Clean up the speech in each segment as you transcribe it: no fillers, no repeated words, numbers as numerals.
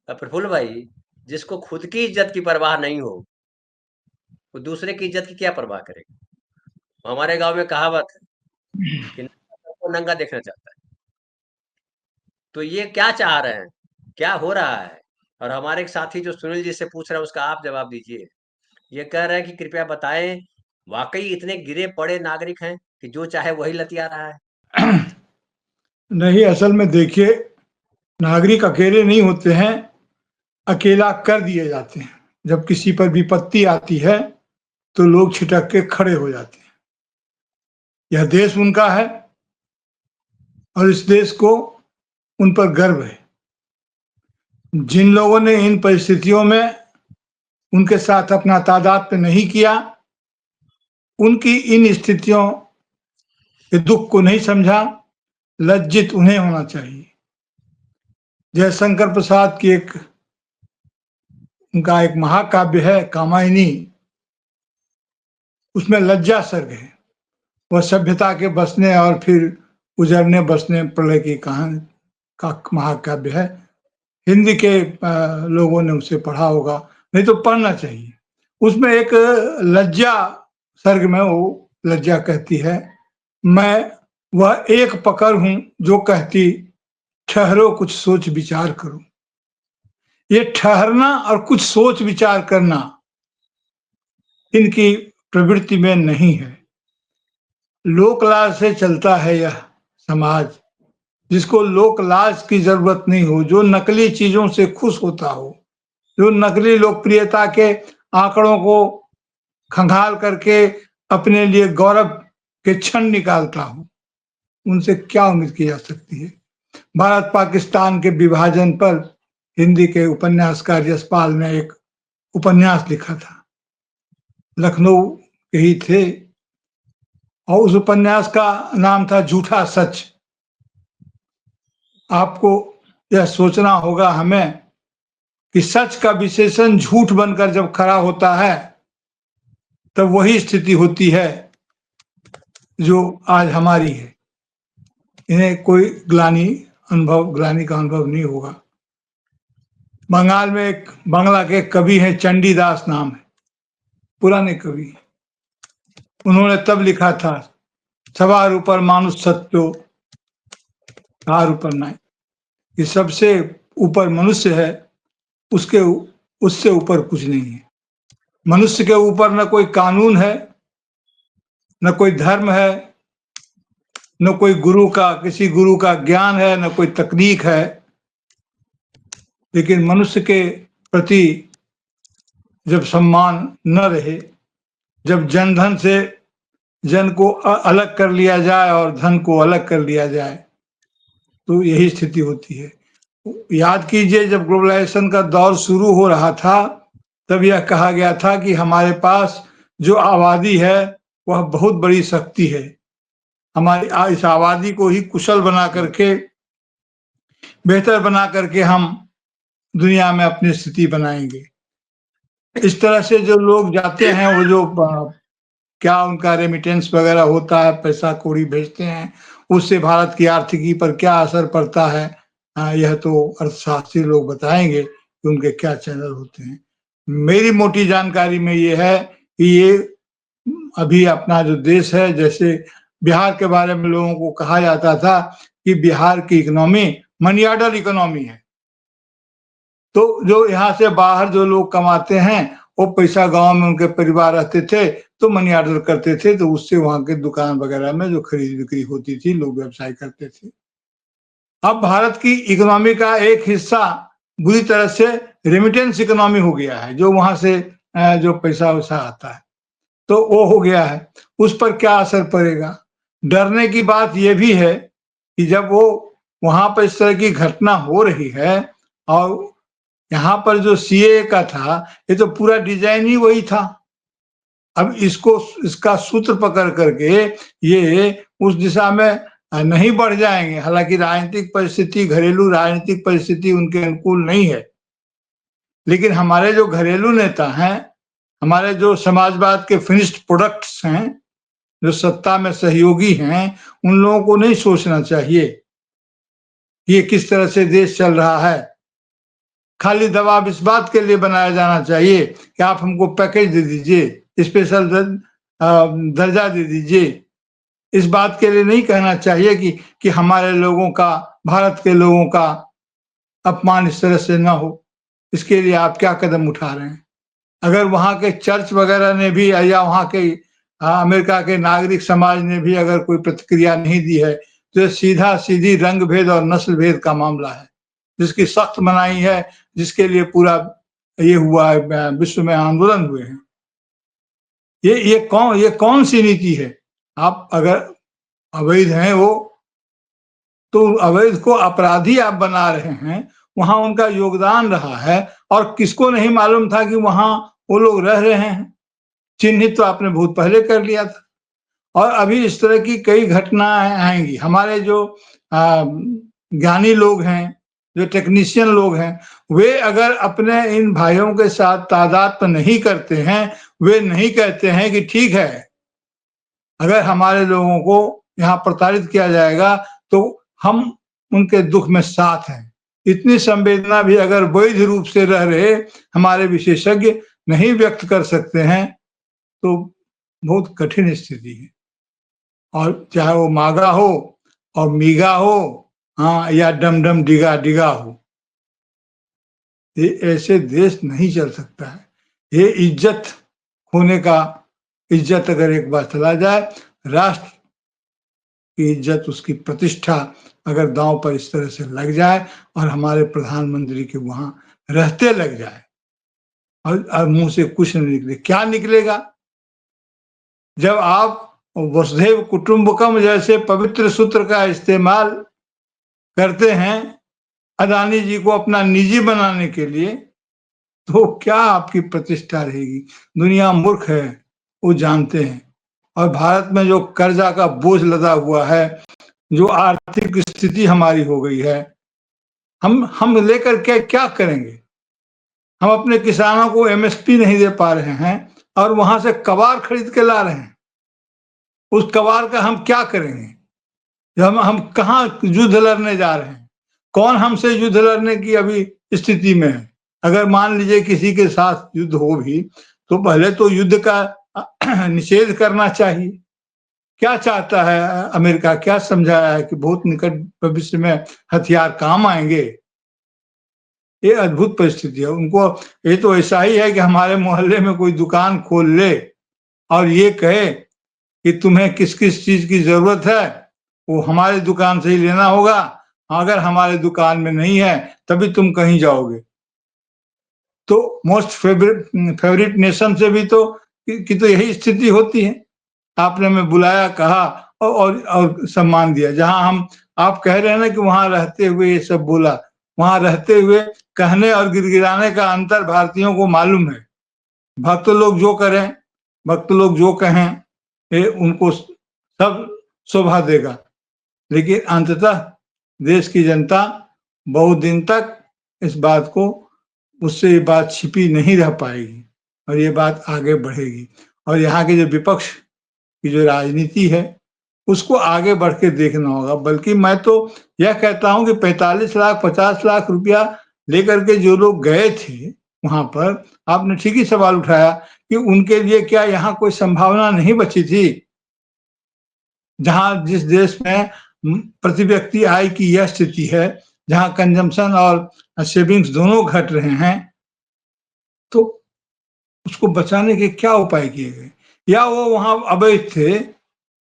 प्रफुल्ल भाई, जिसको खुद की इज्जत की परवाह नहीं हो, वो दूसरे की इज्जत की क्या परवाह करेगा? हमारे गांव में कहावत है कि नंगा सबको नंगा देखना चाहता है। तो ये क्या चाह रहे हैं? क्या हो रहा है? और हमारे एक साथी जो सुनील जी से पूछ रहे हैं, उसका आप जवाब दीजिए। ये कह रहे हैं कि कृपया बताएं, वाकई इतने गिरे पड़े नागरिक हैं कि जो चाहे वही लतिया रहा है? नहीं, असल में देखिए, नागरिक अकेले नहीं होते हैं, अकेला कर दिए जाते हैं। जब किसी पर विपत्ति आती है तो लोग छिटक के खड़े हो जाते हैं। यह देश उनका है और इस देश को उन पर गर्व है। जिन लोगों ने इन परिस्थितियों में उनके साथ अपना तादाद नहीं किया, उनकी इन स्थितियों के दुख को नहीं समझा, लज्जित उन्हें होना चाहिए। जयशंकर प्रसाद की उनका एक महाकाव्य है कामायनी, उसमें लज्जा सर्ग है। वह सभ्यता के बसने और फिर उजड़ने बसने प्रलय की कहानी का महाकाव्य है। हिंदी के लोगों ने उसे पढ़ा होगा, नहीं तो पढ़ना चाहिए। उसमें एक लज्जा सर्ग में वो लज्जा कहती है, मैं वह एक पकड़ हूं जो कहती ठहरो कुछ सोच विचार करो। ये ठहरना और कुछ सोच विचार करना इनकी प्रवृत्ति में नहीं है। लोक लाज से चलता है यह समाज, जिसको लोक लाज की जरूरत नहीं हो, जो नकली चीजों से खुश होता हो, जो नकली लोकप्रियता के आंकड़ों को खंगाल करके अपने लिए गौरव के क्षण निकालता हो, उनसे क्या उम्मीद की जा सकती है? भारत पाकिस्तान के विभाजन पर हिंदी के उपन्यासकार यशपाल ने एक उपन्यास लिखा था, लखनऊ के ही थे, और उस उपन्यास का नाम था झूठा सच। आपको यह सोचना होगा हमें कि सच का विशेषण झूठ बनकर जब खड़ा होता है, तब वही स्थिति होती है जो आज हमारी है। इन्हें कोई ग्लानि का अनुभव नहीं होगा। बंगाल में एक बांग्ला के कवि हैं, चंडीदास नाम है, पुराने कवि। उन्होंने तब लिखा था, सवार ऊपर मानुष सत्यो तार ऊपर नाय, कि सबसे ऊपर मनुष्य है, उसके उससे ऊपर कुछ नहीं है। मनुष्य के ऊपर न कोई कानून है, न कोई धर्म है, न कोई किसी गुरु का ज्ञान है, न कोई तकनीक है। लेकिन मनुष्य के प्रति जब सम्मान न रहे, जब जन धन से जन को अलग कर लिया जाए और धन को अलग कर लिया जाए, तो यही स्थिति होती है। याद कीजिए, जब ग्लोबलाइजेशन का दौर शुरू हो रहा था, तब यह कहा गया था कि हमारे पास जो आबादी है वह बहुत बड़ी शक्ति है। हमारी इस आबादी को ही कुशल बना करके, बेहतर बना करके हम दुनिया में अपनी स्थिति बनाएंगे। इस तरह से जो लोग जाते हैं, वो जो क्या उनका रेमिटेंस वगैरह होता है, पैसा कौड़ी भेजते हैं, उससे भारत की आर्थिकी पर क्या असर पड़ता है, यह तो अर्थशास्त्री लोग बताएंगे कि उनके क्या चैनल होते हैं। मेरी मोटी जानकारी में ये है कि ये अभी अपना जो देश है, जैसे बिहार के बारे में लोगों को कहा जाता था कि बिहार की इकोनॉमी मनी ऑर्डर इकोनॉमी है। तो जो यहाँ से बाहर जो लोग कमाते हैं, वो पैसा गांव में उनके परिवार रहते थे तो मनी ऑर्डर करते थे, तो उससे वहां के दुकान वगैरह में जो खरीद बिक्री होती थी, लोग व्यवसाय करते थे। अब भारत की इकोनॉमी का एक हिस्सा बुरी तरह से रेमिटेंस इकोनॉमी हो गया है, जो वहां से जो पैसा वैसा आता है, तो वो हो गया है। उस पर क्या असर पड़ेगा? डरने की बात यह भी है कि जब वो वहां पर इस तरह की घटना हो रही है, और यहाँ पर जो सीए का था, ये तो पूरा डिजाइन ही वही था। अब इसका सूत्र पकड़ करके ये उस दिशा में नहीं बढ़ जाएंगे। हालांकि राजनीतिक परिस्थिति, घरेलू राजनीतिक परिस्थिति उनके अनुकूल नहीं है, लेकिन हमारे जो घरेलू नेता हैं, हमारे जो समाजवाद के फिनिश्ड प्रोडक्ट्स हैं, जो सत्ता में सहयोगी हैं, उन लोगों को नहीं सोचना चाहिए ये किस तरह से देश चल रहा है। खाली दबाव इस बात के लिए बनाया जाना चाहिए कि आप हमको पैकेज दे दीजिए, स्पेशल दर्जा दे दीजिए। इस बात के लिए नहीं कहना चाहिए कि हमारे लोगों का, भारत के लोगों का अपमान इस तरह से ना हो। इसके लिए आप क्या कदम उठा रहे हैं? अगर वहाँ के चर्च वगैरह ने भी या वहाँ के अमेरिका के नागरिक समाज ने भी अगर कोई प्रतिक्रिया नहीं दी है, तो ये सीधा-सीधी रंग भेद और नस्ल भेद का मामला है, जिसकी सख्त मनाही है, जिसके लिए पूरा ये हुआ है, विश्व में आंदोलन हुए हैं। ये कौन सी नीति है? आप अगर अवैध हैं वो, तो अवैध को अपराधी आप बना रहे हैं, वहाँ उनका योगदान रहा है और किसको नहीं मालूम था कि वहाँ वो लोग रह रहे हैं। चिन्हित तो आपने बहुत पहले कर लिया था और अभी इस तरह की कई घटनाएँ आएँगी। हमारे जो ज्ञानी लोग हैं, जो टेक्नीशियन लोग हैं, वे अगर अपने इन भाइयों के साथ तादाद नहीं करते हैं, वे नहीं कहते हैं कि ठीक है, अगर हमारे लोगों को यहाँ प्रताड़ित किया जाएगा, तो हम उनके दुःख में साथ हैं। इतनी संवेदना भी अगर वैध रूप से रह रहे हमारे विशेषज्ञ नहीं व्यक्त कर सकते हैं, तो बहुत कठिन स्थिति है। और चाहे वो मागा हो और मीगा हो, हाँ, या डम-डम डिगा-डिगा हो। ये ऐसे देश नहीं चल सकता है। ये इज्जत खोने का, इज्जत अगर एक बार चला जाए, राष्ट्र की इज्जत, उसकी प्रतिष्ठा अगर दांव पर इस तरह से लग जाए और हमारे प्रधानमंत्री के वहाँ रहते लग जाए और मुँह से कुछ नहीं निकले, क्या निकलेगा? जब आप वसुधैव कुटुंबकम जैसे पवित्र सूत्र का इस्तेमाल करते हैं अदानी जी को अपना निजी बनाने के लिए, तो क्या आपकी प्रतिष्ठा रहेगी? दुनिया मूर्ख है, वो जानते हैं। और भारत में जो कर्जा का बोझ लदा हुआ है, जो आर्थिक स्थिति हमारी हो गई है, हम लेकर के क्या करेंगे? हम अपने किसानों को एमएसपी नहीं दे पा रहे हैं और वहां से कबाड़ खरीद के ला रहे हैं। उस कबाड़ का हम क्या करेंगे? हम कहाँ युद्ध लड़ने जा रहे हैं? कौन हमसे युद्ध लड़ने की अभी स्थिति में है? अगर मान लीजिए किसी के साथ युद्ध हो भी, तो पहले तो युद्ध का निषेध करना चाहिए। क्या चाहता है अमेरिका? क्या समझाया है कि बहुत निकट भविष्य में हथियार काम आएंगे? ये अद्भुत परिस्थिति है। उनको ये तो ऐसा ही है कि हमारे मोहल्ले में कोई दुकान खोल ले और ये कहे कि तुम्हें किस-किस चीज़ की ज़रूरत है, वो हमारी दुकान से ही लेना होगा। अगर हमारे दुकान में नहीं है, तभी तुम कहीं जाओगे। तो मोस्ट फेवरेट नेशन से भी तो की तो यही स्थिति होती है। आपने हमें बुलाया, कहा और सम्मान दिया। जहाँ हम, आप कह रहे हैं ना कि वहाँ रहते हुए ये सब बोला, वहाँ रहते हुए कहने और गिड़गिड़ाने का अंतर भारतीयों को मालूम है। भक्त लोग जो करें, भक्त लोग जो कहें, ये उनको सब शोभा देगा, लेकिन अंततः देश की जनता बहुत दिन तक इस बात को, उससे ये बात छिपी नहीं रह पाएगी और ये बात आगे बढ़ेगी। और यहाँ के जो विपक्ष की जो राजनीति है, उसको आगे बढ़ के देखना होगा। बल्कि मैं तो यह कहता हूँ कि 45 लाख 50 लाख रुपया लेकर के जो लोग गए थे वहां पर, आपने ठीक ही सवाल उठाया कि उनके लिए क्या यहाँ कोई संभावना नहीं बची थी? जहाँ जिस देश में प्रति व्यक्ति आय की यह स्थिति है, जहाँ कंजम्पशन और सेविंग्स दोनों घट रहे हैं, तो उसको बचाने के क्या उपाय किए गए? या वो वहाँ अवैध थे,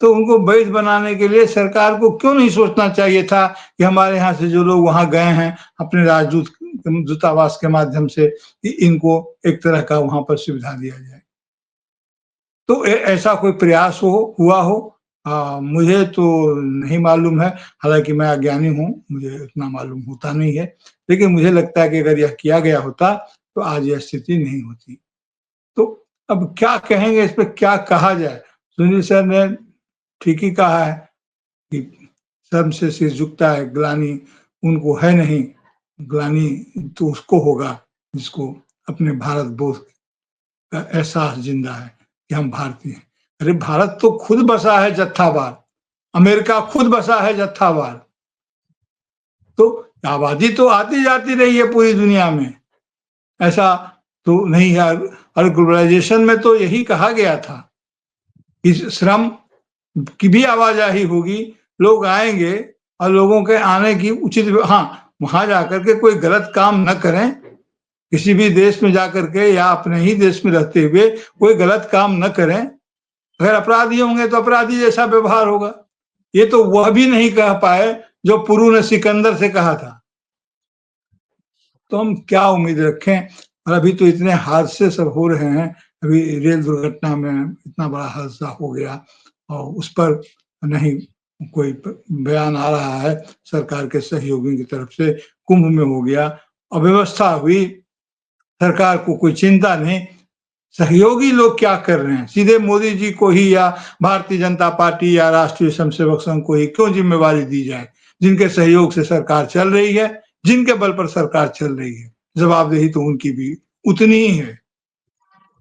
तो उनको वैध बनाने के लिए सरकार को क्यों नहीं सोचना चाहिए था कि हमारे यहाँ से जो लोग वहाँ गए हैं अपने राजदूत दूतावास के माध्यम से, कि इनको एक तरह का वहाँ पर सुविधा दिया जाए। तो ऐसा कोई प्रयास हुआ हो, मुझे तो नहीं मालूम है। हालाँकि मैं अज्ञानी हूँ, मुझे इतना मालूम होता नहीं है। लेकिन मुझे लगता है कि अगर यह किया गया होता, तो आज यह स्थिति नहीं होती। तो अब क्या कहेंगे, इस पे क्या कहा जाए? सुनील सर ने ठीक ही कहा है कि शर्म से सिर झुकता है, ग्लानि उनको है नहीं। ग्लानि तो उसको होगा जिसको अपने भारत बोध का एहसास जिंदा है कि हम भारतीय हैं। अरे भारत तो खुद बसा है जत्थावार, अमेरिका खुद बसा है जत्थावार। तो आबादी तो आती जाती रही है पूरी दुनिया में, ऐसा तो नहीं है। और ग्लोबलाइजेशन में तो यही कहा गया था कि श्रम की भी आवाजाही होगी, लोग आएंगे और लोगों के आने की उचित, हाँ, वहां जाकर के कोई गलत काम न करें, किसी भी देश में जाकर के या अपने ही देश में रहते हुए कोई गलत काम न करें। अगर अपराधी होंगे तो अपराधी जैसा व्यवहार होगा। ये तो वह भी नहीं कह पाए जो पुरु ने सिकंदर से कहा था। तो हम क्या उम्मीद रखें? और अभी तो इतने हादसे सब हो रहे हैं। अभी रेल दुर्घटना में इतना बड़ा हादसा हो गया और उस पर नहीं कोई बयान आ रहा है सरकार के सहयोगियों की तरफ से। कुंभ में हो गया, अव्यवस्था हुई, सरकार को कोई चिंता नहीं। सहयोगी लोग क्या कर रहे हैं? सीधे मोदी जी को ही या भारतीय जनता पार्टी या राष्ट्रीय स्वयंसेवक संघ को ही क्यों जिम्मेवारी दी जाए, जिनके सहयोग से सरकार चल रही है, जिनके बल पर सरकार चल रही है? जवाबदेही तो उनकी भी उतनी ही है।